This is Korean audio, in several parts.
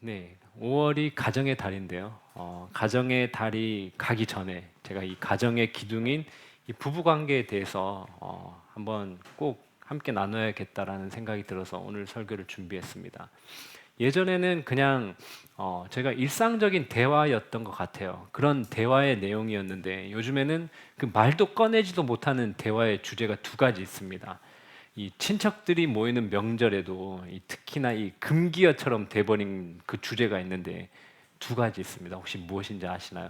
네, 5월이 가정의 달인데요. 가정의 달이 가기 전에 제가 이 가정의 기둥인 이 부부 관계에 대해서 한번 꼭 함께 나눠야겠다라는 생각이 들어서 오늘 설교를 준비했습니다. 예전에는 그냥 제가 일상적인 대화였던 것 같아요. 그런 대화의 내용이었는데 요즘에는 그 말도 꺼내지도 못하는 대화의 주제가 두 가지 있습니다. 이 친척들이 모이는 명절에도 특히나 이 금기어처럼 돼버린 그 주제가 있는데 두 가지 있습니다. 혹시 무엇인지 아시나요?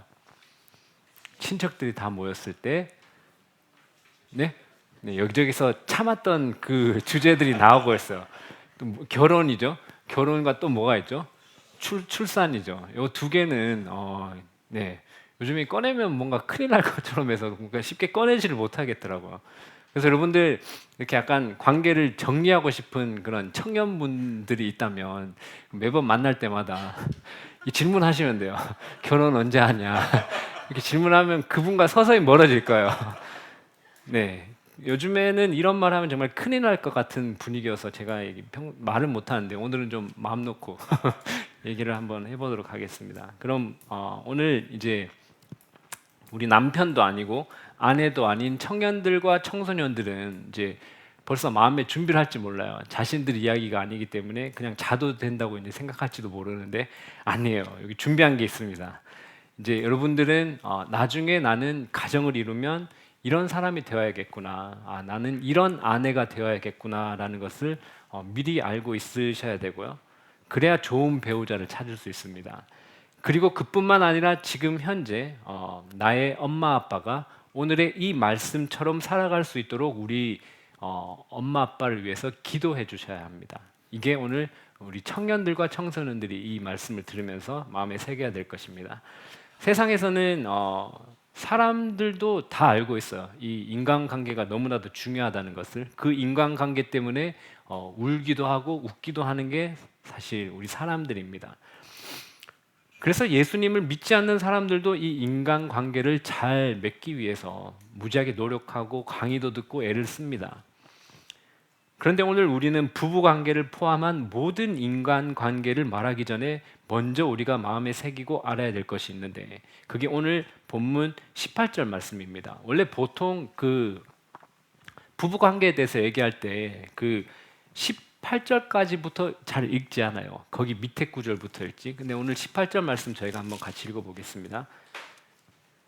친척들이 다 모였을 때, 네, 네 여기저기서 참았던 그 주제들이 나오고 있어요. 또 결혼이죠. 결혼과 또 뭐가 있죠? 출산이죠. 이 두 개는 네 요즘에 꺼내면 뭔가 큰일 날 것처럼 해서 그러니까 쉽게 꺼내지를 못하겠더라고요. 그래서 여러분들 이렇게 약간 관계를 정리하고 싶은 그런 청년분들이 있다면 매번 만날 때마다 이 질문하시면 돼요. 결혼 언제 하냐? 이렇게 질문하면 그분과 서서히 멀어질 거예요. 네. 요즘에는 이런 말 하면 정말 큰일 날 것 같은 분위기여서 제가 말을 못 하는데 오늘은 좀 마음 놓고 얘기를 한번 해보도록 하겠습니다. 그럼 오늘 이제 우리 남편도 아니고 아내도 아닌 청년들과 청소년들은 이제 벌써 마음의 준비를 할지 몰라요. 자신들 이야기가 아니기 때문에 그냥 자도 된다고 이제 생각할지도 모르는데 아니에요. 여기 준비한 게 있습니다. 이제 여러분들은 나중에 나는 가정을 이루면 이런 사람이 되어야겠구나. 나는 이런 아내가 되어야겠구나라는 것을 미리 알고 있으셔야 되고요. 그래야 좋은 배우자를 찾을 수 있습니다. 그리고 그뿐만 아니라 지금 현재 나의 엄마 아빠가 오늘의 이 말씀처럼 살아갈 수 있도록 우리 엄마 아빠를 위해서 기도해 주셔야 합니다. 이게 오늘 우리 청년들과 청소년들이 이 말씀을 들으면서 마음에 새겨야 될 것입니다. 세상에서는 사람들도 다 알고 있어요. 이 인간관계가 너무나도 중요하다는 것을. 그 인간관계 때문에 울기도 하고 웃기도 하는 게 사실 우리 사람들입니다. 그래서 예수님을 믿지 않는 사람들도 이 인간관계를 잘 맺기 위해서 무지하게 노력하고 강의도 듣고 애를 씁니다. 그런데 오늘 우리는 부부 관계를 포함한 모든 인간 관계를 말하기 전에 먼저 우리가 마음에 새기고 알아야 될 것이 있는데 그게 오늘 본문 18절 말씀입니다. 원래 보통 그 부부 관계에 대해서 얘기할 때 그 18절까지부터 잘 읽지 않아요. 거기 밑에 구절부터 읽지. 근데 오늘 18절 말씀 저희가 한번 같이 읽어 보겠습니다.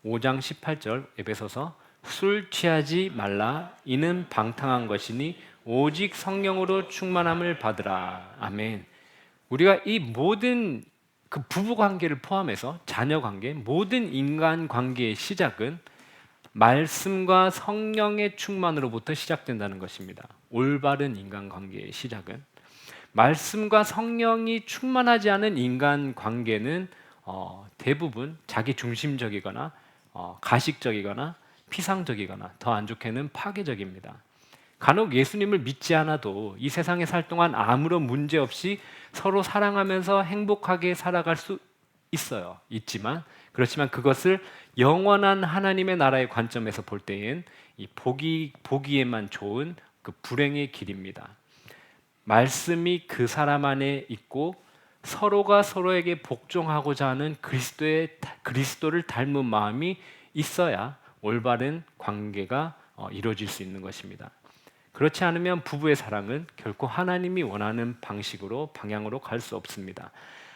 5장 18절 에베소서 술 취하지 말라 이는 방탕한 것이니 오직 성령으로 충만함을 받으라. 아멘. 우리가 이 모든 그 부부 관계를 포함해서 자녀 관계, 모든 인간 관계의 시작은 말씀과 성령의 충만으로부터 시작된다는 것입니다. 올바른 인간 관계의 시작은 말씀과 성령이 충만하지 않은 인간 관계는 대부분 자기 중심적이거나 가식적이거나 피상적이거나 더 안 좋게는 파괴적입니다. 간혹 예수님을 믿지 않아도 이 세상에 살 동안 아무런 문제 없이 서로 사랑하면서 행복하게 살아갈 수 있지만 그렇지만 그것을 영원한 하나님의 나라의 관점에서 볼 때엔 이 보기에만 좋은 그 불행의 길입니다. 말씀이 그 사람 안에 있고 서로가 서로에게 복종하고자 하는 그리스도를 닮은 마음이 있어야 올바른 관계가 이루어질 수 있는 것입니다. 그렇지 않으면 부부의 사랑은 결코 하나님이 원하는 방향으로 갈 수 없습니다.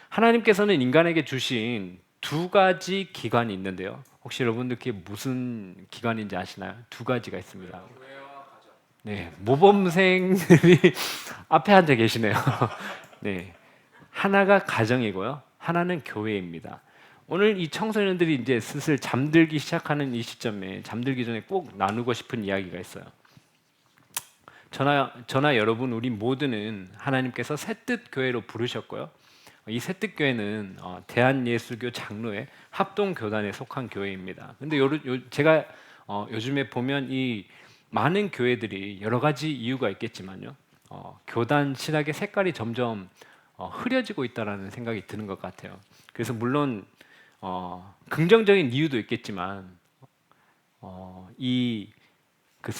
하나님께서는 인간에게 주신 두 가지 기관이 있는데요. 혹시 여러분들 그게 무슨 기관인지 아시나요? 두 가지가 있습니다. 네, 모범생들이 앞에 앉아 계시네요. 네, 하나가 가정이고요, 하나는 교회입니다. 오늘 이 청소년들이 이제 슬슬 잠들기 시작하는 이 시점에 잠들기 전에 꼭 나누고 싶은 이야기가 있어요. 저나 여러분 우리 모두는 하나님께서 새뜻 교회로 부르셨고요. 이 새뜻 교회는 대한예수교 장로회 합동교단에 속한 교회입니다. 근데 제가 요즘에 보면 이 많은 교회들이 여러 가지 이유가 있겠지만요. 교단 신학의 색깔이 점점 흐려지고 있다라는 생각이 드는 것 같아요. 그래서 물론 긍정적인 이유도 있겠지만 이 그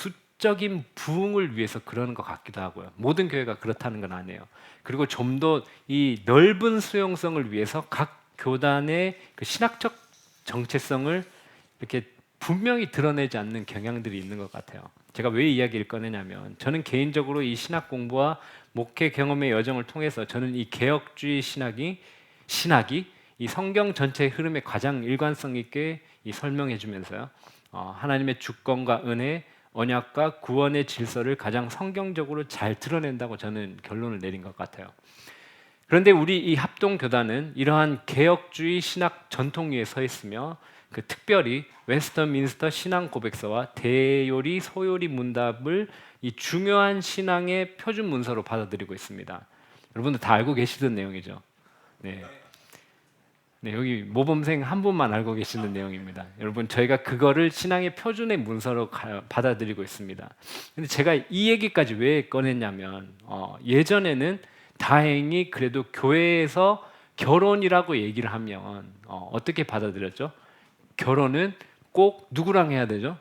영적인 부흥을 위해서 그러는 것 같기도 하고요. 모든 교회가 그렇다는 건 아니에요. 그리고 좀 더 이 넓은 수용성을 위해서 각 교단의 그 신학적 정체성을 이렇게 분명히 드러내지 않는 경향들이 있는 것 같아요. 제가 왜 이야기를 꺼내냐면 저는 개인적으로 이 신학 공부와 목회 경험의 여정을 통해서 저는 이 개혁주의 신학이 이 성경 전체의 흐름에 가장 일관성 있게 이 설명해 주면서요. 하나님의 주권과 은혜, 언약과 구원의 질서를 가장 성경적으로 잘 드러낸다고 저는 결론을 내린 것 같아요. 그런데 우리 이 합동교단은 이러한 개혁주의 신학 전통 위에 서 있으며 그 특별히 웨스터민스터 신앙 고백서와 대요리 소요리 문답을 이 중요한 신앙의 표준 문서로 받아들이고 있습니다. 여러분들 다 알고 계시던 내용이죠. 네. 네, 여기 모범생 한 분만 알고 계시는 내용입니다. 여러분, 저희가 그거를 신앙의 표준의 문서로 받아들이고 있습니다. 근데 제가 이 얘기까지 왜 꺼냈냐면 예전에는 다행히 그래도 교회에서 결혼이라고 얘기를 하면 어떻게 받아들였죠? 결혼은 꼭 누구랑 해야 되죠?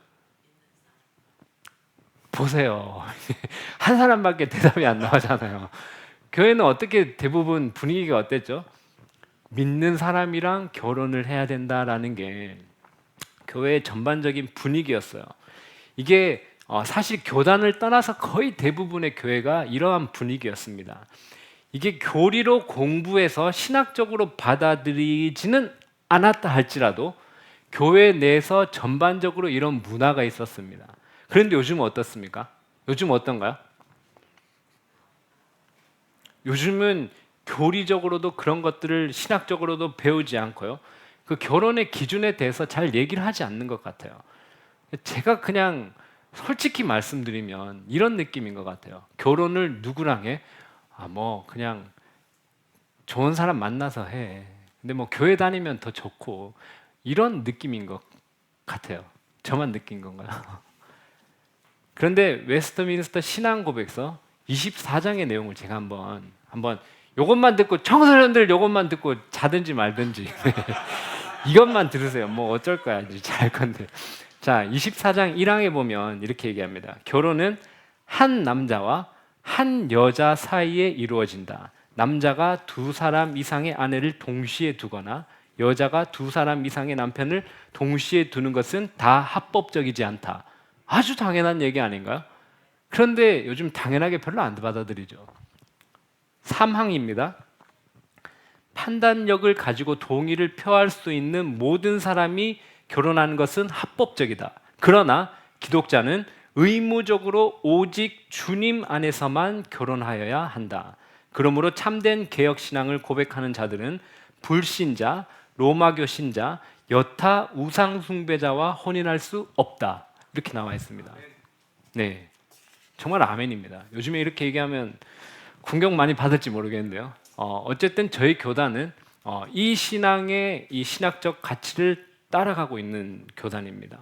보세요. 한 사람밖에 대답이 안 나오잖아요. 교회는 어떻게 대부분 분위기가 어땠죠? 믿는 사람이랑 결혼을 해야 된다라는 게 교회의 전반적인 분위기였어요. 이게 사실 교단을 떠나서 거의 대부분의 교회가 이러한 분위기였습니다. 이게 교리로 공부해서 신학적으로 받아들이지는 않았다 할지라도 교회 내에서 전반적으로 이런 문화가 있었습니다. 그런데 요즘은 어떻습니까? 요즘 어떤가요? 요즘은 교리적으로도 그런 것들을 신학적으로도 배우지 않고요. 그 결혼의 기준에 대해서 잘 얘기를 하지 않는 것 같아요. 제가 그냥 솔직히 말씀드리면 이런 느낌인 것 같아요. 결혼을 누구랑 해? 뭐 그냥 좋은 사람 만나서 해. 근데 뭐 교회 다니면 더 좋고 이런 느낌인 것 같아요. 저만 느낀 건가요? 그런데 웨스트민스터 신앙 고백서 24장의 내용을 제가 한번 요것만 듣고 청소년들 요것만 듣고 자든지 말든지 이것만 들으세요. 뭐 어쩔 거야. 이제 잘 건데. 자, 24장 1항에 보면 이렇게 얘기합니다. 결혼은 한 남자와 한 여자 사이에 이루어진다. 남자가 두 사람 이상의 아내를 동시에 두거나 여자가 두 사람 이상의 남편을 동시에 두는 것은 다 합법적이지 않다. 아주 당연한 얘기 아닌가요? 그런데 요즘 당연하게 별로 안 받아들이죠. 3항입니다. 판단력을 가지고 동의를 표할 수 있는 모든 사람이 결혼하는 것은 합법적이다. 그러나 기독자는 의무적으로 오직 주님 안에서만 결혼하여야 한다. 그러므로 참된 개혁 신앙을 고백하는 자들은 불신자, 로마교 신자, 여타 우상 숭배자와 혼인할 수 없다. 이렇게 나와 있습니다. 네, 정말 아멘입니다. 요즘에 이렇게 얘기하면 공격 많이 받을지 모르겠는데요. 어쨌든 저희 교단은 이 신앙의 이 신학적 가치를 따라가고 있는 교단입니다.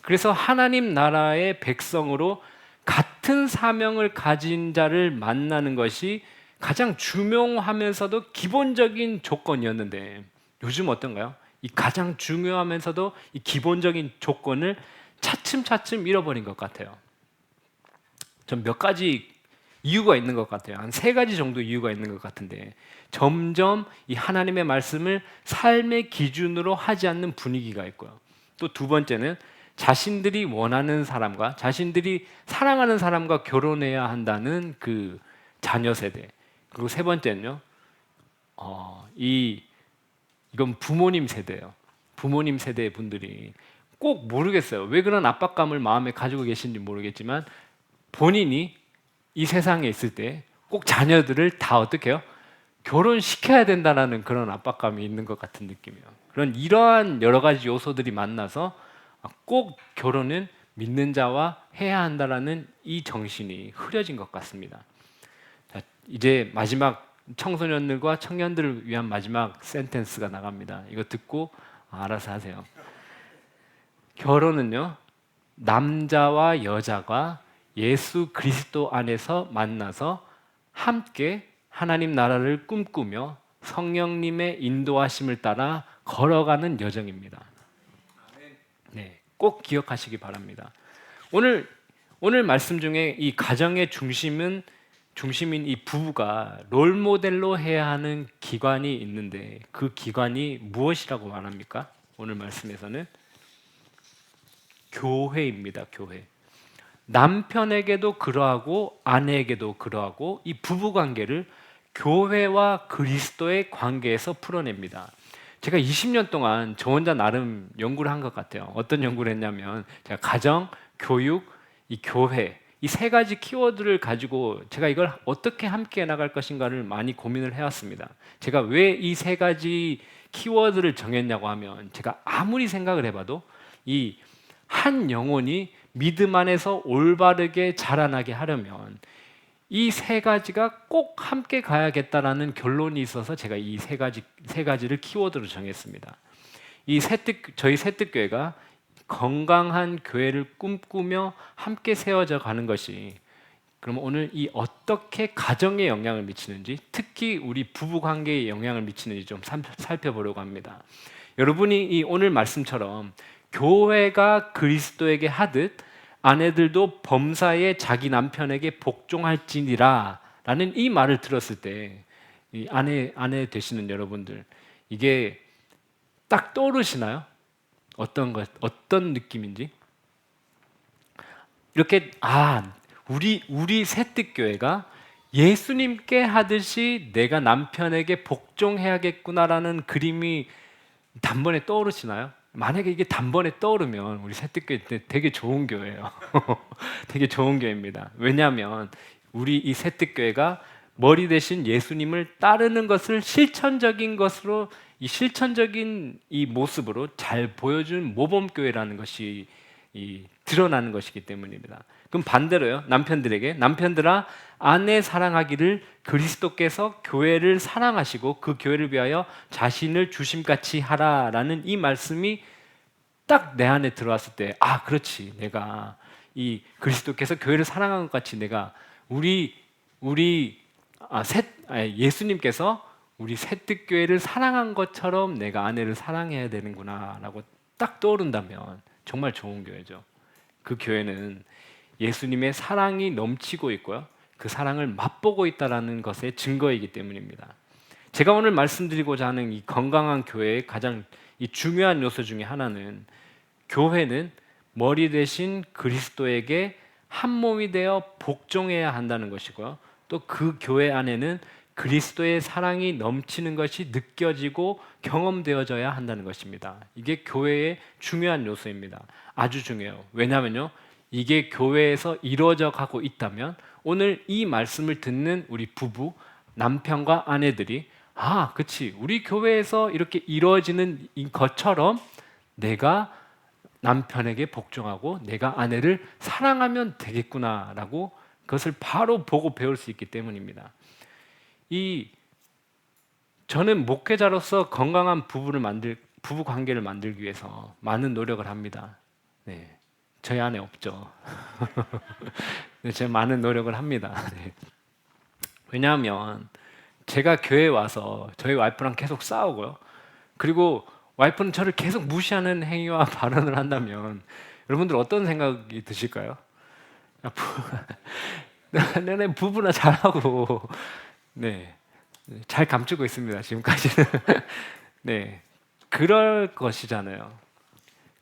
그래서 하나님 나라의 백성으로 같은 사명을 가진 자를 만나는 것이 가장 중요하면서도 기본적인 조건이었는데 요즘 어떤가요? 이 가장 중요하면서도 이 기본적인 조건을 차츰차츰 잃어버린 것 같아요. 전 몇 가지 이유가 있는 것 같아요. 한 3가지 정도 이유가 있는 것 같은데 점점 이 하나님의 말씀을 삶의 기준으로 하지 않는 분위기가 있고요. 또 두 번째는 자신들이 원하는 사람과 자신들이 사랑하는 사람과 결혼해야 한다는 그 자녀 세대. 그리고 세 번째는요. 이건 부모님 세대예요. 부모님 세대 분들이 꼭 모르겠어요. 왜 그런 압박감을 마음에 가지고 계신지 모르겠지만 본인이 이 세상에 있을 때 꼭 자녀들을 다 어떻게 해요? 결혼시켜야 된다는 그런 압박감이 있는 것 같은 느낌이에요. 그런 이러한 여러 가지 요소들이 만나서 꼭 결혼은 믿는 자와 해야 한다라는 이 정신이 흐려진 것 같습니다. 자, 이제 마지막 청소년들과 청년들을 위한 마지막 센텐스가 나갑니다. 이거 듣고 알아서 하세요. 결혼은요, 남자와 여자가 예수 그리스도 안에서 만나서 함께 하나님 나라를 꿈꾸며 성령님의 인도하심을 따라 걸어가는 여정입니다. 네, 꼭 기억하시기 바랍니다. 오늘 오늘 말씀 중에 이 가정의 중심인 이 부부가 롤 모델로 해야 하는 기관이 있는데 그 기관이 무엇이라고 말합니까? 오늘 말씀에서는 교회입니다. 교회. 남편에게도 그러하고 아내에게도 그러하고 이 부부 관계를 교회와 그리스도의 관계에서 풀어냅니다. 제가 20년 동안 저 혼자 나름 연구를 한 것 같아요. 어떤 연구를 했냐면 제가 가정, 교육, 이 교회 이 세 가지 키워드를 가지고 제가 이걸 어떻게 함께 나갈 것인가를 많이 고민을 해왔습니다. 제가 왜 이 세 가지 키워드를 정했냐고 하면 제가 아무리 생각을 해봐도 이 한 영혼이 믿음 안에서 올바르게 자라나게 하려면 이 세 가지가 꼭 함께 가야겠다라는 결론이 있어서 제가 이 세 가지를 키워드로 정했습니다. 저희 새뜻교회가 건강한 교회를 꿈꾸며 함께 세워져 가는 것이 그럼 오늘 이 어떻게 가정에 영향을 미치는지 특히 우리 부부 관계에 영향을 미치는지 좀 살펴보려고 합니다. 여러분이 이 오늘 말씀처럼 교회가 그리스도에게 하듯 아내들도 범사에 자기 남편에게 복종할지니라 라는 이 말을 들었을 때 이 아내 되시는 여러분들 이게 딱 떠오르시나요? 어떤 느낌인지? 이렇게 우리 새뜻교회가 예수님께 하듯이 내가 남편에게 복종해야겠구나라는 그림이 단번에 떠오르시나요? 만약에 이게 단번에 떠오르면 우리 새뜻교회 되게 좋은 교회예요. 되게 좋은 교회입니다. 왜냐하면 우리 이 새뜻교회가 머리 대신 예수님을 따르는 것을 실천적인 이 모습으로 잘 보여준 모범교회라는 것이 드러나는 것이기 때문입니다. 그럼 반대로요. 남편들아 아내 사랑하기를 그리스도께서 교회를 사랑하시고 그 교회를 위하여 자신을 주심같이 하라라는 이 말씀이 딱 내 안에 들어왔을 때 그렇지. 내가 이 그리스도께서 교회를 사랑한 것 같이 내가 예수님께서 우리 새뜻교회를 사랑한 것처럼 내가 아내를 사랑해야 되는구나라고 딱 떠오른다면 정말 좋은 교회죠. 그 교회는 예수님의 사랑이 넘치고 있고요. 그 사랑을 맛보고 있다는 것의 증거이기 때문입니다. 제가 오늘 말씀드리고자 하는 이 건강한 교회의 가장 이 중요한 요소 중에 하나는 교회는 머리 대신 그리스도에게 한 몸이 되어 복종해야 한다는 것이고요. 또 그 교회 안에는 그리스도의 사랑이 넘치는 것이 느껴지고 경험되어져야 한다는 것입니다. 이게 교회의 중요한 요소입니다. 아주 중요해요. 왜냐하면요. 이게 교회에서 이루어져 가고 있다면 오늘 이 말씀을 듣는 우리 부부, 남편과 아내들이 그치. 우리 교회에서 이렇게 이루어지는 것처럼 내가 남편에게 복종하고 내가 아내를 사랑하면 되겠구나라고 그것을 바로 보고 배울 수 있기 때문입니다. 저는 목회자로서 건강한 부부 관계를 만들기 위해서 많은 노력을 합니다. 네, 저희 안에 없죠. 네, 제가 많은 노력을 합니다. 네. 왜냐하면 제가 교회에 와서 저희 와이프랑 계속 싸우고요. 그리고 와이프는 저를 계속 무시하는 행위와 발언을 한다면 여러분들 어떤 생각이 드실까요? 내내 부부나 잘하고 네, 잘 감추고 있습니다. 지금까지는 네, 그럴 것이잖아요.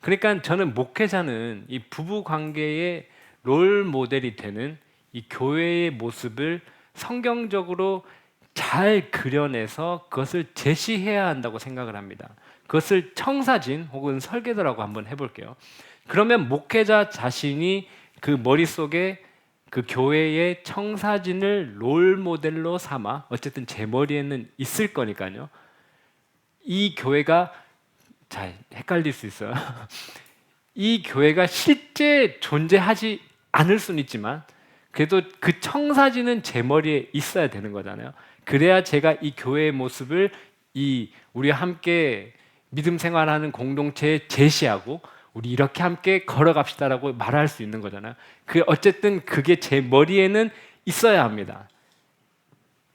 그러니까 저는 목회자는 이 부부 관계의 롤 모델이 되는 이 교회의 모습을 성경적으로 잘 그려내서 그것을 제시해야 한다고 생각을 합니다. 그것을 청사진 혹은 설계도라고 한번 해볼게요. 그러면 목회자 자신이 그 머릿속에 그 교회의 청사진을 롤 모델로 삼아 어쨌든 제 머리에는 있을 거니까요. 이 교회가 잘 헷갈릴 수 있어요. 이 교회가 실제 존재하지 않을 수는 있지만 그래도 그 청사진은 제 머리에 있어야 되는 거잖아요. 그래야 제가 이 교회의 모습을 우리 함께 믿음 생활하는 공동체에 제시하고 우리 이렇게 함께 걸어갑시다라고 말할 수 있는 거잖아요. 어쨌든 그게 제 머리에는 있어야 합니다.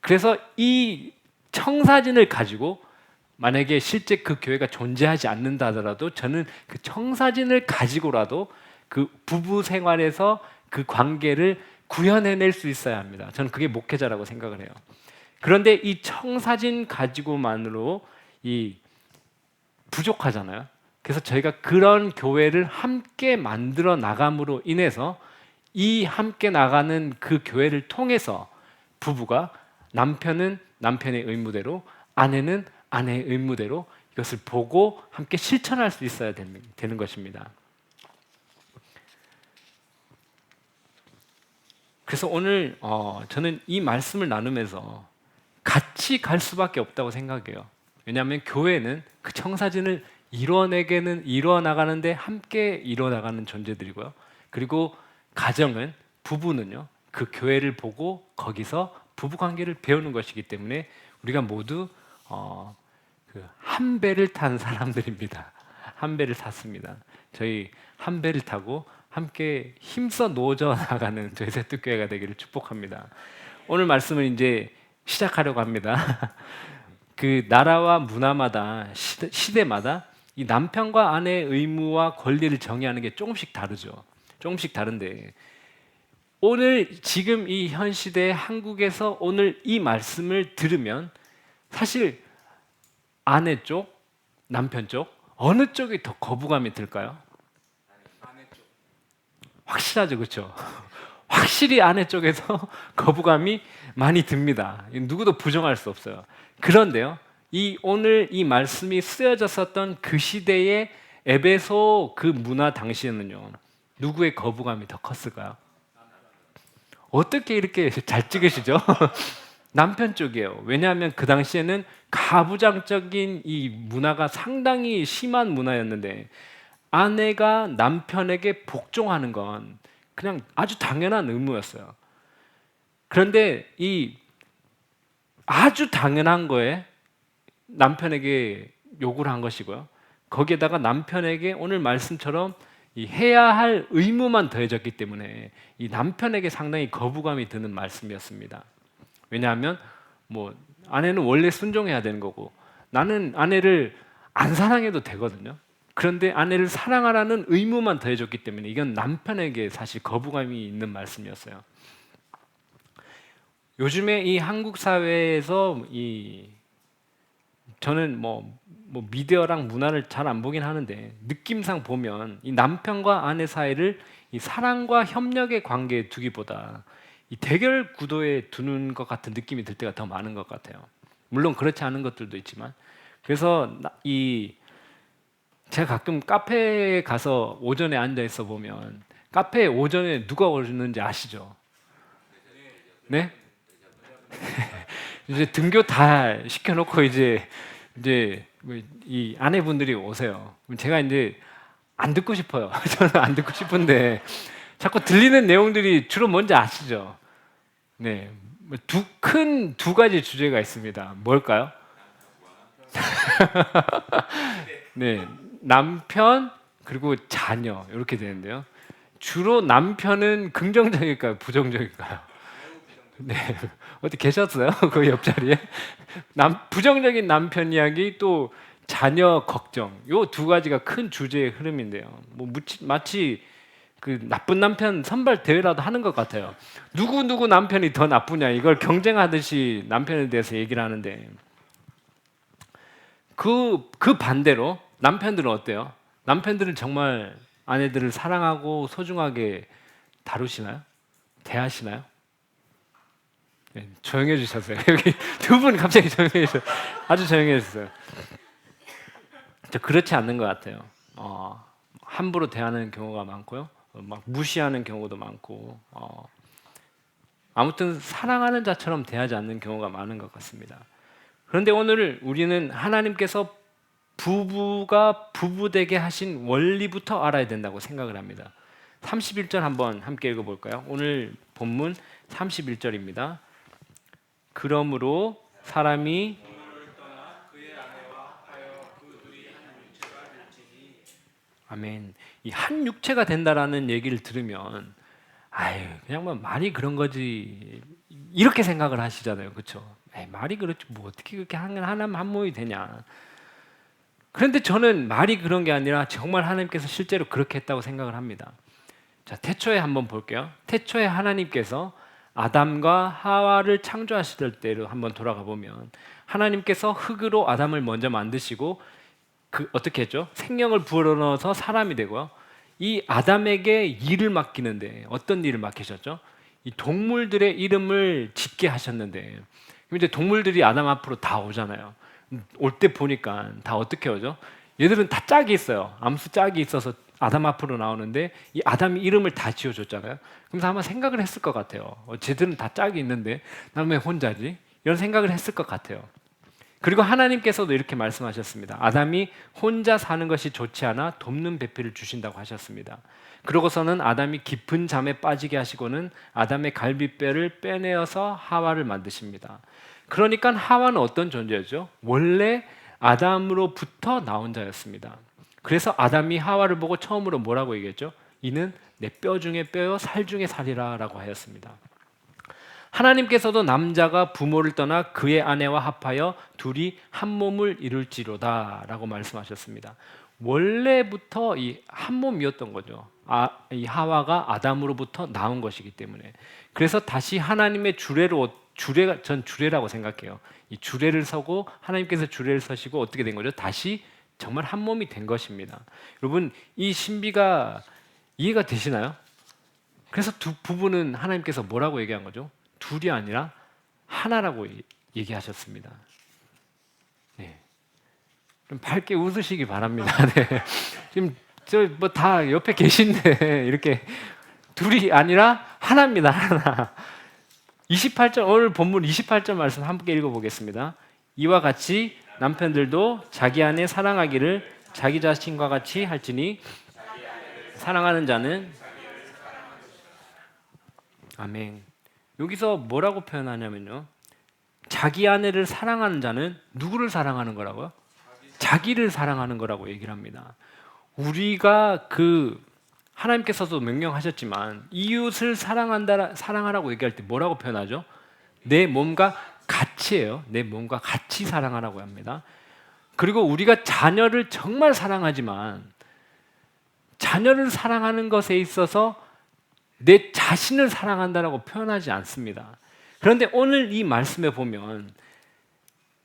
그래서 이 청사진을 가지고 만약에 실제 그 교회가 존재하지 않는다 하더라도 저는 그 청사진을 가지고라도 그 부부 생활에서 그 관계를 구현해낼 수 있어야 합니다. 저는 그게 목회자라고 생각을 해요. 그런데 이 청사진 가지고만으로 이 부족하잖아요. 그래서 저희가 그런 교회를 함께 만들어 나감으로 인해서 이 함께 나가는 그 교회를 통해서 부부가 남편은 남편의 의무대로, 아내는 아내의 의무대로 이것을 보고 함께 실천할 수 있어야 되는 것입니다. 그래서 오늘 저는 이 말씀을 나누면서 같이 갈 수밖에 없다고 생각해요. 왜냐하면 교회는 그 청사진을 이루어나가는데 함께 이루어나가는 존재들이고요. 그리고 가정은, 부부는요, 그 교회를 보고 거기서 부부 관계를 배우는 것이기 때문에 우리가 모두 한 배를 탄 사람들입니다. 한 배를 탔습니다. 저희 한 배를 타고 함께 힘써 노져 나가는 저희 새뚝교회가 되기를 축복합니다. 오늘 말씀을 이제 시작하려고 합니다. 그 나라와 문화마다 시대마다 이 남편과 아내의 의무와 권리를 정의하는 게 조금씩 다르죠. 조금씩 다른데 오늘 지금 이 현 시대 한국에서 오늘 이 말씀을 들으면 사실 아내 쪽, 남편 쪽 어느 쪽이 더 거부감이 들까요? 확실하죠, 그렇죠? 확실히 아내 쪽에서 거부감이 많이 듭니다. 누구도 부정할 수 없어요. 그런데요, 오늘 이 말씀이 쓰여졌었던 그 시대의 에베소 그 문화 당시에는요, 누구의 거부감이 더 컸을까요? 어떻게 이렇게 잘 찍으시죠? 남편 쪽이에요. 왜냐하면 그 당시에는 가부장적인 이 문화가 상당히 심한 문화였는데 아내가 남편에게 복종하는 건 그냥 아주 당연한 의무였어요. 그런데 이 아주 당연한 거에 남편에게 요구를 한 것이고요. 거기에다가 남편에게 오늘 말씀처럼 이 해야 할 의무만 더해졌기 때문에 이 남편에게 상당히 거부감이 드는 말씀이었습니다. 왜냐하면 뭐 아내는 원래 순종해야 되는 거고 나는 아내를 안 사랑해도 되거든요. 그런데 아내를 사랑하라는 의무만 더해줬기 때문에 이건 남편에게 사실 거부감이 있는 말씀이었어요. 요즘에 이 한국 사회에서 저는 뭐 미디어랑 문화를 잘 안 보긴 하는데 느낌상 보면 이 남편과 아내 사이를 이 사랑과 협력의 관계에 두기보다 이 대결 구도에 두는 것 같은 느낌이 들 때가 더 많은 것 같아요. 물론 그렇지 않은 것들도 있지만 그래서 제가 가끔 카페에 가서 오전에 앉아 있어 보면 카페에 오전에 누가 오는지 아시죠? 네? 이제 등교 다 시켜놓고 이제 이 아내분들이 오세요. 제가 이제 안 듣고 싶어요. 저는 안 듣고 싶은데 자꾸 들리는 내용들이 주로 뭔지 아시죠? 네, 두 가지 주제가 있습니다. 뭘까요? 네, 남편 그리고 자녀 이렇게 되는데요. 주로 남편은 긍정적일까요? 부정적일까요? 네, 어디 계셨어요? 그 옆자리에 부정적인 남편 이야기 또 자녀 걱정 요 두 가지가 큰 주제의 흐름인데요. 마치 그 나쁜 남편 선발 대회라도 하는 것 같아요. 누구 남편이 더 나쁘냐 이걸 경쟁하듯이 남편에 대해서 얘기를 하는데 그 반대로 남편들은 어때요? 남편들은 정말 아내들을 사랑하고 소중하게 다루시나요? 대하시나요? 네, 조용해 주셨어요. 여기 두 분 갑자기 조용해졌어요. 아주 조용해졌어요. 그렇지 않는 것 같아요. 함부로 대하는 경우가 많고요. 막 무시하는 경우도 많고 아무튼 사랑하는 자처럼 대하지 않는 경우가 많은 것 같습니다. 그런데 오늘 우리는 하나님께서 부부가 부부되게 하신 원리부터 알아야 된다고 생각을 합니다. 31절 한번 함께 읽어볼까요? 오늘 본문 31절입니다. 그러므로 사람이 아멘. 이 한 육체가 된다라는 얘기를 들으면 그냥 뭐 말이 그런 거지 이렇게 생각을 하시잖아요, 그렇죠? 말이 그렇지 뭐 어떻게 그렇게 하나님 한 몸이 되냐. 그런데 저는 말이 그런 게 아니라 정말 하나님께서 실제로 그렇게 했다고 생각을 합니다. 자, 태초에 한번 볼게요. 태초에 하나님께서 아담과 하와를 창조하실 때로 한번 돌아가 보면 하나님께서 흙으로 아담을 먼저 만드시고 어떻게 했죠? 생명을 불어넣어서 사람이 되고요. 이 아담에게 일을 맡기는데 어떤 일을 맡기셨죠? 이 동물들의 이름을 짓게 하셨는데 이제 동물들이 아담 앞으로 다 오잖아요. 올 때 보니까 다 어떻게 오죠? 얘들은 다 짝이 있어요. 암수 짝이 있어서 아담 앞으로 나오는데 이 아담이 이름을 다 지어줬잖아요. 그래서 아마 생각을 했을 것 같아요. 쟤들은 다 짝이 있는데 난 왜 혼자지? 이런 생각을 했을 것 같아요. 그리고 하나님께서도 이렇게 말씀하셨습니다. 아담이 혼자 사는 것이 좋지 않아 돕는 배필을 주신다고 하셨습니다. 그러고서는 아담이 깊은 잠에 빠지게 하시고는 아담의 갈비뼈를 빼내어서 하와를 만드십니다. 그러니까 하와는 어떤 존재였죠? 원래 아담으로부터 나온 자였습니다. 그래서 아담이 하와를 보고 처음으로 뭐라고 얘기했죠? 이는 내 뼈 중에 뼈요 살 중에 살이라 라고 하였습니다. 하나님께서도 남자가 부모를 떠나 그의 아내와 합하여 둘이 한 몸을 이룰지로다 라고 말씀하셨습니다. 원래부터 이 한 몸이었던 거죠. 이 하와가 아담으로부터 나온 것이기 때문에. 그래서 다시 하나님의 전 주례라고 생각해요. 이 주례를 서고 하나님께서 주례를 서시고 어떻게 된 거죠? 다시 정말 한 몸이 된 것입니다. 여러분, 이 신비가 이해가 되시나요? 그래서 두 부부는 하나님께서 뭐라고 얘기한 거죠? 둘이 아니라 하나라고 얘기하셨습니다. 네. 좀 밝게 웃으시기 바랍니다. 네. 지금 저 뭐 다 옆에 계신데 이렇게 둘이 아니라 하나입니다. 하나. 28절 오늘 본문 28절 말씀 함께 읽어보겠습니다. 이와 같이 남편들도 자기 아내 사랑하기를 자기 자신과 같이 할지니 사랑하는 자는 아멘. 여기서 뭐라고 표현하냐면요. 자기 아내를 사랑하는 자는 누구를 사랑하는 거라고요? 자기를 사랑하는 거라고 얘기를 합니다. 우리가 하나님께서도 명령하셨지만 이웃을 사랑하라고 얘기할 때 뭐라고 표현하죠? 내 몸과 같이예요. 내 몸과 같이 사랑하라고 합니다. 그리고 우리가 자녀를 정말 사랑하지만 자녀를 사랑하는 것에 있어서 내 자신을 사랑한다라고 표현하지 않습니다. 그런데 오늘 이 말씀에 보면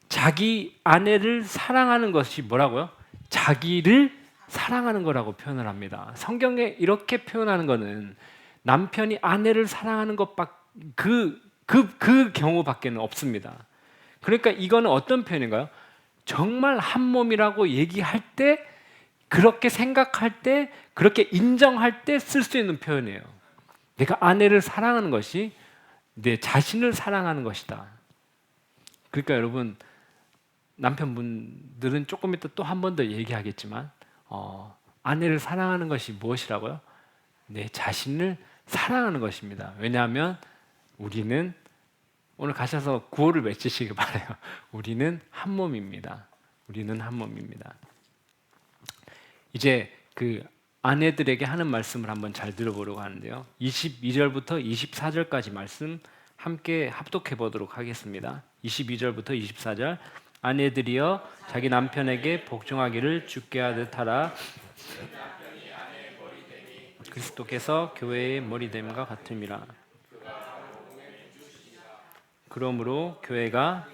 자기 아내를 사랑하는 것이 뭐라고요? 자기를 사랑하는 거라고 표현을 합니다. 성경에 이렇게 표현하는 것은 남편이 아내를 사랑하는 그 경우밖에는 없습니다. 그러니까 이거는 어떤 표현인가요? 정말 한 몸이라고 얘기할 때, 그렇게 생각할 때, 그렇게 인정할 때 쓸 수 있는 표현이에요. 내가 아내를 사랑하는 것이 내 자신을 사랑하는 것이다. 그러니까 여러분, 남편분들은 조금 이따 또 한 번 더 얘기하겠지만 아내를 사랑하는 것이 무엇이라고요? 내 자신을 사랑하는 것입니다. 왜냐하면 우리는 오늘 가셔서 구호를 외치시기 바라요. 우리는 한 몸입니다. 우리는 한 몸입니다. 이제 그 아내들에게 하는 말씀을 한번 잘 들어보려고 하는데요. 22절부터 24절까지 말씀 함께 합독해 보도록 하겠습니다. 22절부터 24절. 아내들이여 자기 남편에게 복종하기를 주께 하듯 하라. 그리스도께서 교회의 머리됨과 같음이라. 그러므로 교회가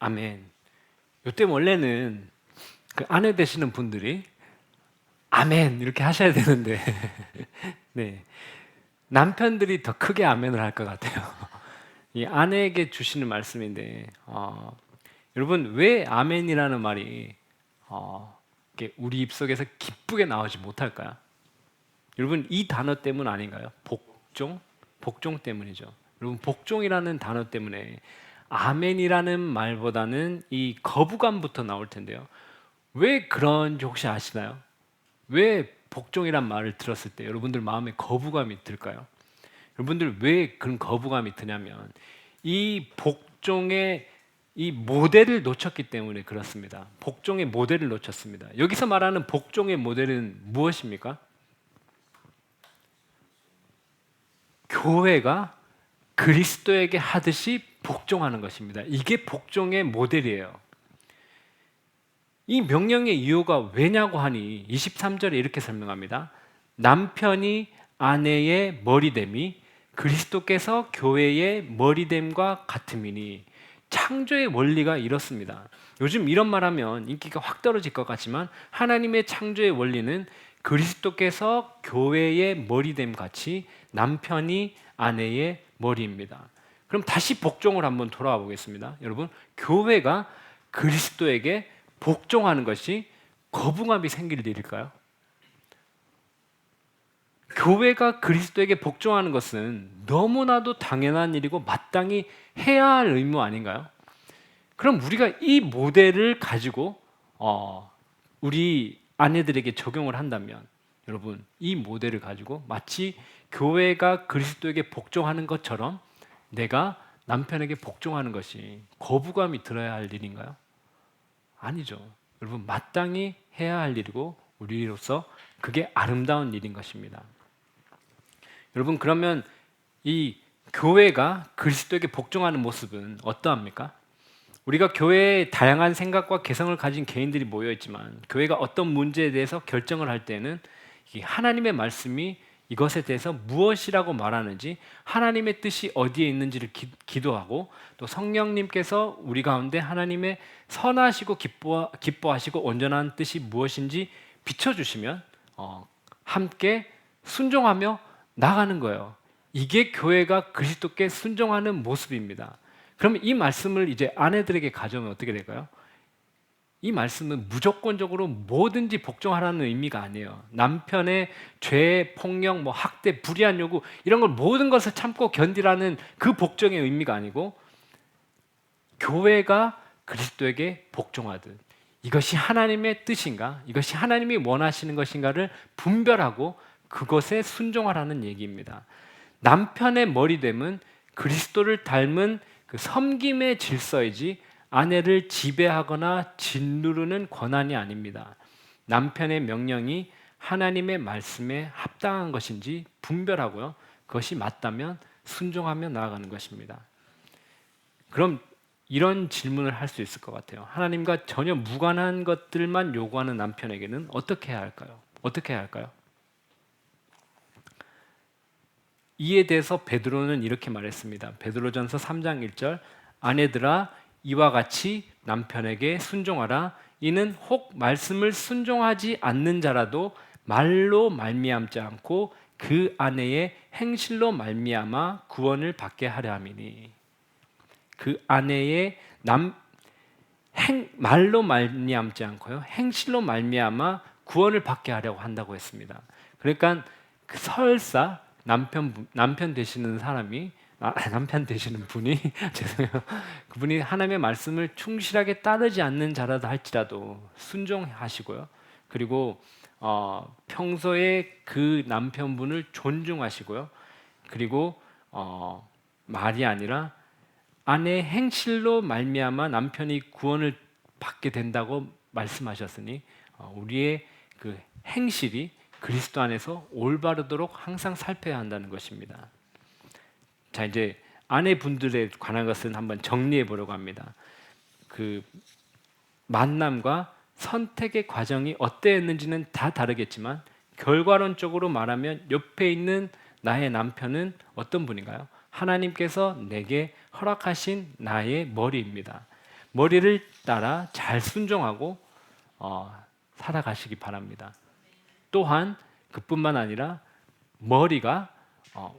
아멘. 이때 원래는 그 아내 되시는 분들이 아멘 이렇게 하셔야 되는데 네. 남편들이 더 크게 아멘을 할 것 같아요. 이 아내에게 주시는 말씀인데 여러분 왜 아멘이라는 말이 우리 입속에서 기쁘게 나오지 못할까요? 여러분 이 단어 때문 아닌가요? 복종 때문이죠. 여러분 복종이라는 단어 때문에 아멘이라는 말보다는 이 거부감부터 나올 텐데요. 왜 그런지 혹시 아시나요? 왜 복종이란 말을 들었을 때 여러분들 마음에 거부감이 들까요? 여러분들 왜 그런 거부감이 드냐면 이 복종의 이 모델을 놓쳤기 때문에 그렇습니다. 복종의 모델을 놓쳤습니다. 여기서 말하는 복종의 모델은 무엇입니까? 교회가 그리스도에게 하듯이 복종하는 것입니다. 이게 복종의 모델이에요. 이 명령의 이유가 왜냐고 하니 23절에 이렇게 설명합니다. 남편이 아내의 머리됨이 그리스도께서 교회의 머리됨과 같음이니. 창조의 원리가 이렇습니다. 요즘 이런 말하면 인기가 확 떨어질 것 같지만 하나님의 창조의 원리는 그리스도께서 교회의 머리됨 같이 남편이 아내의 머리입니다. 그럼 다시 복종을 한번 돌아와 보겠습니다. 여러분, 교회가 그리스도에게 복종하는 것이 거부감이 생길 일일까요? 교회가 그리스도에게 복종하는 것은 너무나도 당연한 일이고 마땅히 해야 할 의무 아닌가요? 그럼 우리가 이 모델을 가지고 우리 아내들에게 적용을 한다면, 여러분, 이 모델을 가지고 마치 교회가 그리스도에게 복종하는 것처럼 내가 남편에게 복종하는 것이 거부감이 들어야 할 일인가요? 아니죠. 여러분, 마땅히 해야 할 일이고 우리로서 그게 아름다운 일인 것입니다. 여러분, 그러면 이 교회가 그리스도에게 복종하는 모습은 어떠합니까? 우리가 교회에 다양한 생각과 개성을 가진 개인들이 모여 있지만 교회가 어떤 문제에 대해서 결정을 할 때는 하나님의 말씀이 이것에 대해서 무엇이라고 말하는지, 하나님의 뜻이 어디에 있는지를 기도하고, 또 성령님께서 우리 가운데 하나님의 선하시고 기뻐하시고 온전한 뜻이 무엇인지 비춰주시면 함께 순종하며 나가는 거예요. 이게 교회가 그리스도께 순종하는 모습입니다. 그러면 이 말씀을 이제 아내들에게 가져오면 어떻게 될까요? 이 말씀은 무조건적으로 뭐든지 복종하라는 의미가 아니에요. 남편의 죄, 폭력, 학대, 불의한 요구 이런 걸 모든 것을 참고 견디라는 그 복종의 의미가 아니고, 교회가 그리스도에게 복종하듯 이것이 하나님의 뜻인가, 이것이 하나님이 원하시는 것인가를 분별하고 그것에 순종하라는 얘기입니다. 남편의 머리됨은 그리스도를 닮은 그 섬김의 질서이지 아내를 지배하거나 짓누르는 권한이 아닙니다. 남편의 명령이 하나님의 말씀에 합당한 것인지 분별하고요, 그것이 맞다면 순종하며 나아가는 것입니다. 그럼 이런 질문을 할 수 있을 것 같아요. 하나님과 전혀 무관한 것들만 요구하는 남편에게는 어떻게 해야 할까요? 어떻게 해야 할까요? 이에 대해서 베드로는 이렇게 말했습니다. 베드로전서 3장 1절, 아내들아 이와 같이 남편에게 순종하라. 이는 혹 말씀을 순종하지 않는 자라도 말로 말미암지 않고 그 아내의 행실로 말미암아 구원을 받게 하려 함이니. 그 아내의 말로 말미암지 않고요, 행실로 말미암아 구원을 받게 하려고 한다고 했습니다. 그러니까 그 설사 남편 되시는 사람이 남편 되시는 분이 죄송해요. 그분이 하나님의 말씀을 충실하게 따르지 않는 자라도 할지라도 순종하시고요. 그리고 평소에 그 남편분을 존중하시고요. 그리고 말이 아니라 아내의 행실로 말미암아 남편이 구원을 받게 된다고 말씀하셨으니 우리의 그 행실이 그리스도 안에서 올바르도록 항상 살펴야 한다는 것입니다. 자, 이제 아내분들에 관한 것은 한번 정리해 보려고 합니다. 그 만남과 선택의 과정이 어땠는지는 다 다르겠지만 결과론적으로 말하면 옆에 있는 나의 남편은 어떤 분인가요? 하나님께서 내게 허락하신 나의 머리입니다. 머리를 따라 잘 순종하고 살아가시기 바랍니다. 또한 그뿐만 아니라 머리가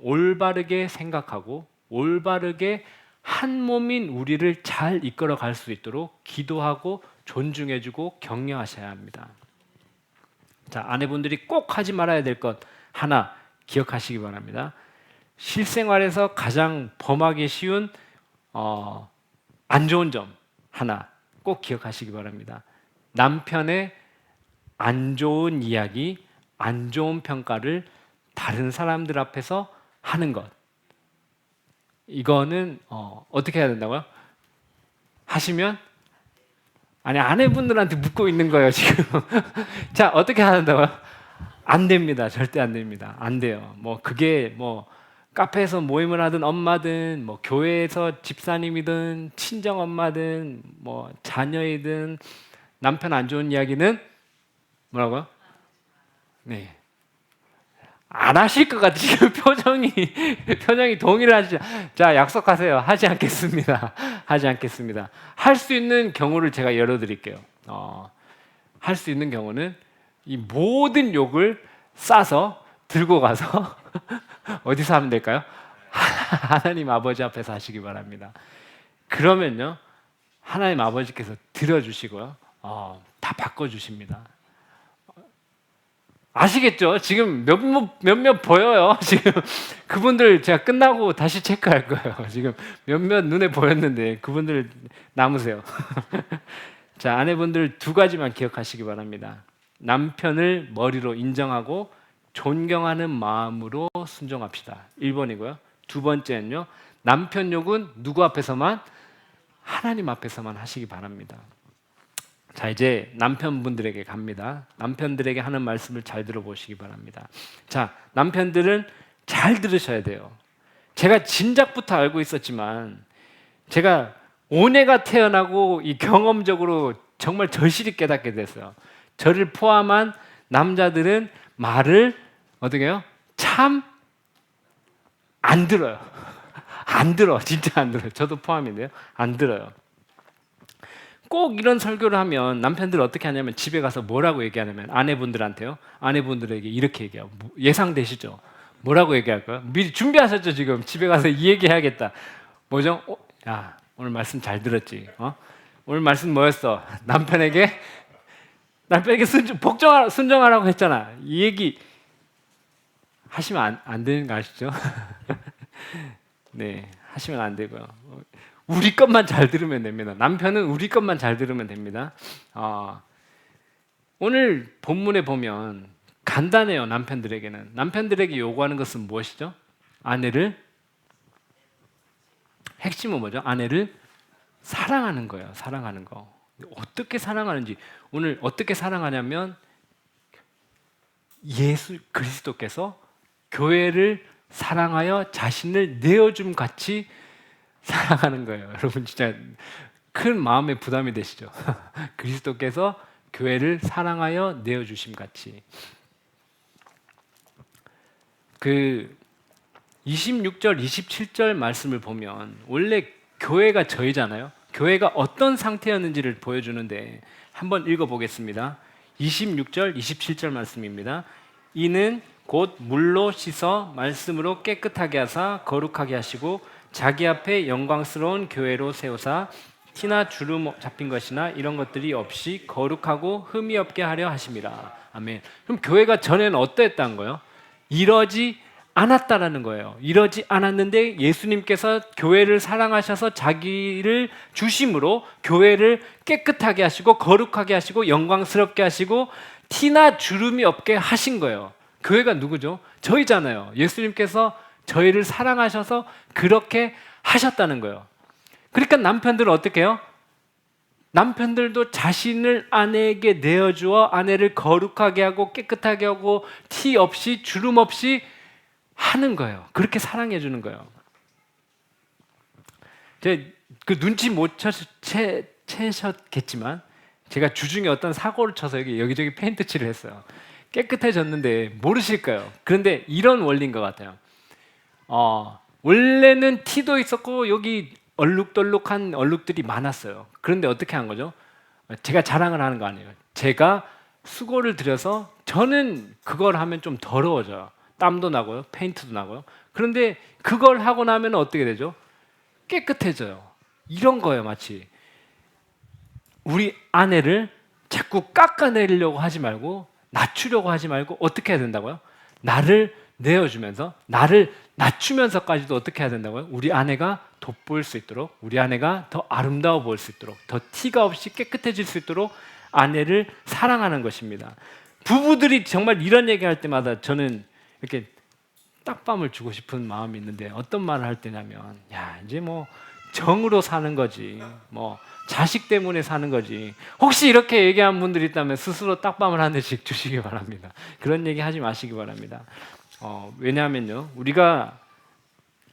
올바르게 생각하고 올바르게 한 몸인 우리를 잘 이끌어 갈 수 있도록 기도하고 존중해주고 격려하셔야 합니다. 자, 아내분들이 꼭 하지 말아야 될 것 하나 기억하시기 바랍니다. 실생활에서 가장 범하기 쉬운 안 좋은 점 하나 꼭 기억하시기 바랍니다. 남편의 안 좋은 이야기, 안 좋은 평가를 다른 사람들 앞에서 하는 것. 이거는 어떻게 해야 된다고요? 하시면 아내분들한테 묻고 있는 거예요 지금. 자, 어떻게 해야 된다고요? 안 됩니다. 절대 안 됩니다. 안 돼요. 그게 카페에서 모임을 하든 엄마든 교회에서 집사님이든 친정 엄마든 자녀이든 남편 안 좋은 이야기는 뭐라고요? 네. 안 하실 것 같아. 지금 표정이 동의를 하시죠. 자, 약속하세요. 하지 않겠습니다. 하지 않겠습니다. 할 수 있는 경우를 제가 열어드릴게요. 할 수 있는 경우는 이 모든 욕을 싸서 들고 가서 어디서 하면 될까요? 하나님 아버지 앞에서 하시기 바랍니다. 그러면요, 하나님 아버지께서 들어주시고요, 다 바꿔주십니다. 아시겠죠? 지금 몇몇 보여요. 지금 그분들 제가 끝나고 다시 체크할 거예요. 지금 몇몇 눈에 보였는데 그분들 남으세요. 자, 아내분들 두 가지만 기억하시기 바랍니다. 남편을 머리로 인정하고 존경하는 마음으로 순종합시다. 1번이고요. 두 번째는요, 남편 욕은 누구 앞에서만? 하나님 앞에서만 하시기 바랍니다. 자, 이제 남편분들에게 갑니다. 남편들에게 하는 말씀을 잘 들어보시기 바랍니다. 자, 남편들은 잘 들으셔야 돼요. 제가 진작부터 알고 있었지만 제가 온해가 태어나고 이 경험적으로 정말 절실히 깨닫게 됐어요. 저를 포함한 남자들은 말을 어떻게 해요? 참 안 들어요. 안 들어. 진짜 안 들어요. 저도 포함인데요. 안 들어요. 꼭 이런 설교를 하면 남편들 어떻게 하냐면 집에 가서 뭐라고 얘기하냐면 아내분들한테요. 아내분들에게 이렇게 얘기해요. 예상되시죠? 뭐라고 얘기할까요? 미리 준비하셨죠? 지금 집에 가서 이 얘기해야겠다. 뭐죠? 야, 오늘 말씀 잘 들었지? 오늘 말씀 뭐였어? 남편에게 순종하라고 했잖아. 이 얘기 하시면 안 되는 거 아시죠? 네, 하시면 안 되고요. 우리 것만 잘 들으면 됩니다. 남편은 우리 것만 잘 들으면 됩니다. 오늘 본문에 보면 간단해요. 남편들에게는. 남편들에게 요구하는 것은 무엇이죠? 핵심은 뭐죠? 아내를 사랑하는 거예요. 사랑하는 거. 어떻게 사랑하는지. 오늘 어떻게 사랑하냐면 예수 그리스도께서 교회를 사랑하여 자신을 내어줌 같이 사랑하는 거예요. 여러분 진짜 큰 마음의 부담이 되시죠? 그리스도께서 교회를 사랑하여 내어주심 같이. 그 26절, 27절 말씀을 보면 원래 교회가 저희잖아요. 교회가 어떤 상태였는지를 보여주는데 한번 읽어보겠습니다. 26절, 27절 말씀입니다. 이는 곧 물로 씻어 말씀으로 깨끗하게 하사 거룩하게 하시고 자기 앞에 영광스러운 교회로 세우사 티나 주름 잡힌 것이나 이런 것들이 없이 거룩하고 흠이 없게 하려 하심이라. 아멘. 그럼 교회가 전에는 어떠했다는 거예요? 이러지 않았다라는 거예요. 이러지 않았는데 예수님께서 교회를 사랑하셔서 자기를 주심으로 교회를 깨끗하게 하시고 거룩하게 하시고 영광스럽게 하시고 티나 주름이 없게 하신 거예요. 교회가 누구죠? 저희잖아요. 예수님께서 저희를 사랑하셔서 그렇게 하셨다는 거예요. 그러니까 남편들은 어떻게 해요? 남편들도 자신을 아내에게 내어주어 아내를 거룩하게 하고 깨끗하게 하고 티 없이 주름 없이 하는 거예요. 그렇게 사랑해 주는 거예요. 제가 그 눈치 못 채셨겠지만 제가 주중에 어떤 사고를 쳐서 여기저기 페인트 칠을 했어요. 깨끗해졌는데 모르실 거예요. 그런데 이런 원리인 것 같아요. 원래는 티도 있었고 여기 얼룩덜룩한 얼룩들이 많았어요. 그런데 어떻게 한 거죠? 제가 자랑을 하는 거 아니에요. 제가 수고를 들여서 저는 그걸 하면 좀 더러워져요. 땀도 나고요. 페인트도 나고요. 그런데 그걸 하고 나면 어떻게 되죠? 깨끗해져요. 이런 거예요. 마치 우리 아내를 자꾸 깎아내리려고 하지 말고 낮추려고 하지 말고 어떻게 해야 된다고요? 나를 내어주면서 나를 낮추면서까지도 어떻게 해야 된다고요? 우리 아내가 돋보일 수 있도록 우리 아내가 더 아름다워 보일 수 있도록 더 티가 없이 깨끗해질 수 있도록 아내를 사랑하는 것입니다. 부부들이 정말 이런 얘기할 때마다 저는 이렇게 딱밤을 주고 싶은 마음이 있는데 어떤 말을 할 때냐면 야 이제 뭐 정으로 사는 거지 뭐 자식 때문에 사는 거지. 혹시 이렇게 얘기한 분들이 있다면 스스로 딱밤을 한 대씩 주시기 바랍니다. 그런 얘기 하지 마시기 바랍니다. 왜냐하면요 우리가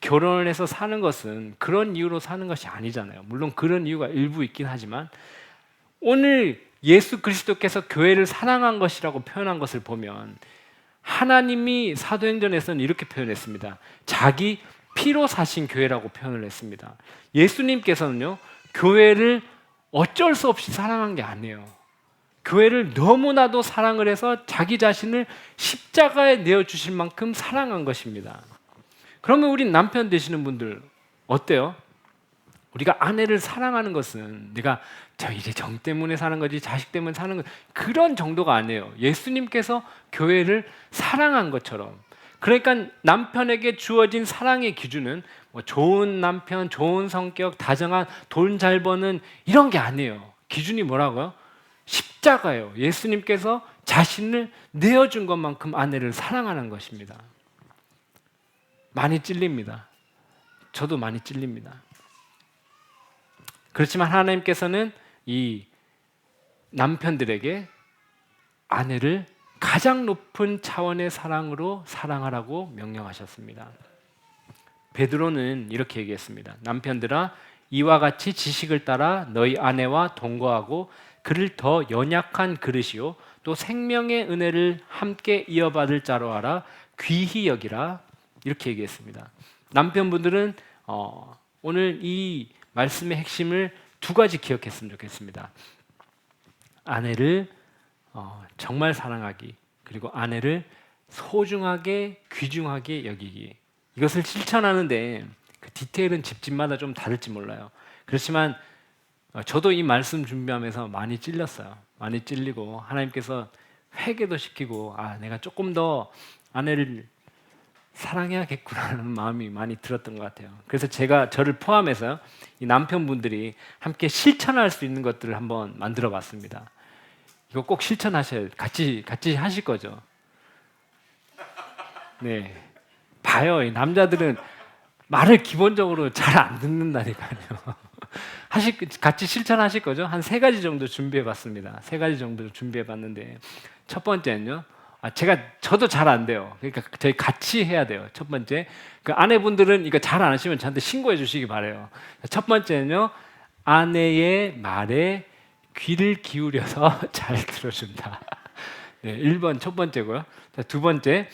결혼을 해서 사는 것은 그런 이유로 사는 것이 아니잖아요. 물론 그런 이유가 일부 있긴 하지만 오늘 예수 그리스도께서 교회를 사랑한 것이라고 표현한 것을 보면 하나님이 사도행전에서는 이렇게 표현했습니다. 자기 피로 사신 교회라고 표현을 했습니다. 예수님께서는요, 교회를 어쩔 수 없이 사랑한 게 아니에요. 교회를 너무나도 사랑을 해서 자기 자신을 십자가에 내어주실 만큼 사랑한 것입니다. 그러면 우리 남편 되시는 분들 어때요? 우리가 아내를 사랑하는 것은 내가 저 이제 정 때문에 사는 거지 자식 때문에 사는 거 그런 정도가 아니에요. 예수님께서 교회를 사랑한 것처럼. 그러니까 남편에게 주어진 사랑의 기준은 뭐 좋은 남편, 좋은 성격, 다정한, 돈 잘 버는 이런 게 아니에요. 기준이 뭐라고요? 십자가예요. 예수님께서 자신을 내어준 것만큼 아내를 사랑하는 것입니다. 많이 찔립니다. 저도 많이 찔립니다. 그렇지만 하나님께서는 이 남편들에게 아내를 가장 높은 차원의 사랑으로 사랑하라고 명령하셨습니다. 베드로는 이렇게 얘기했습니다. 남편들아, 이와 같이 지식을 따라 너희 아내와 동거하고 그를 더 연약한 그릇이요 또 생명의 은혜를 함께 이어받을 자로 알아 귀히 여기라, 이렇게 얘기했습니다. 남편분들은 오늘 이 말씀의 핵심을 두 가지 기억했으면 좋겠습니다. 아내를 정말 사랑하기, 그리고 아내를 소중하게 귀중하게 여기기. 이것을 실천하는데 그 디테일은 집집마다 좀 다를지 몰라요. 그렇지만 저도 이 말씀 준비하면서 많이 찔렸어요. 많이 찔리고 하나님께서 회개도 시키고 내가 조금 더 아내를 사랑해야겠구나라는 마음이 많이 들었던 것 같아요. 그래서 제가 저를 포함해서 이 남편분들이 함께 실천할 수 있는 것들을 한번 만들어 봤습니다. 이거 꼭 실천하셔야 같이 하실 거죠? 네. 봐요. 이 남자들은 말을 기본적으로 잘 안 듣는다니까요. 같이 실천하실 거죠? 한 3가지 정도 준비해 봤습니다. 3가지 정도 준비해 봤는데 첫 번째는요. 저도 잘 안 돼요. 그러니까 저희 같이 해야 돼요. 첫 번째, 그 아내분들은 이거 잘 안 하시면 저한테 신고해 주시기 바래요. 첫 번째는요, 아내의 말에 귀를 기울여서 잘 들어준다. 네, 1번 첫 번째고요. 두 번째,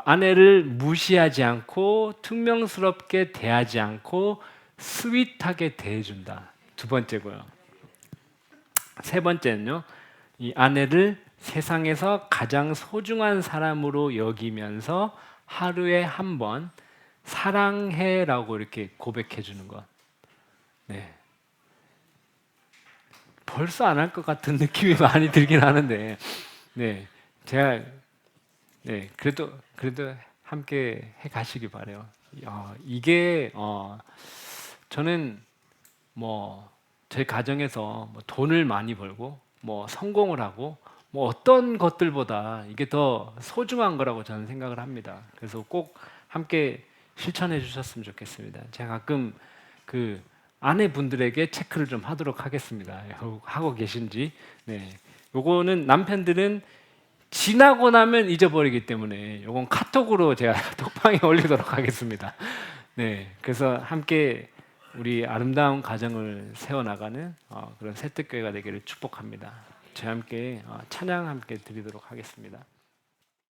아내를 무시하지 않고 퉁명스럽게 대하지 않고 스윗하게 대해준다. 두 번째고요. 세 번째는요, 이 아내를 세상에서 가장 소중한 사람으로 여기면서 하루에 한 번 사랑해라고 이렇게 고백해 주는 것. 네. 벌써 안 할 것 같은 느낌이 많이 들긴 하는데, 네, 제가 그래도 함께 해 가시기 바래요. 이게 저는 뭐 저희 가정에서 뭐 돈을 많이 벌고 뭐 성공을 하고 뭐 어떤 것들보다 이게 더 소중한 거라고 저는 생각을 합니다. 그래서 꼭 함께 실천해 주셨으면 좋겠습니다. 제가 가끔 그 아내분들에게 체크를 좀 하도록 하겠습니다. 하고 계신지. 네. 요거는 남편들은 지나고 나면 잊어버리기 때문에 요건 카톡으로 제가 톡방에 올리도록 하겠습니다. 네. 그래서 함께 우리 아름다운 가정을 세워나가는 그런 새뜻교회가 되기를 축복합니다. 저와 함께 찬양 함께 드리도록 하겠습니다.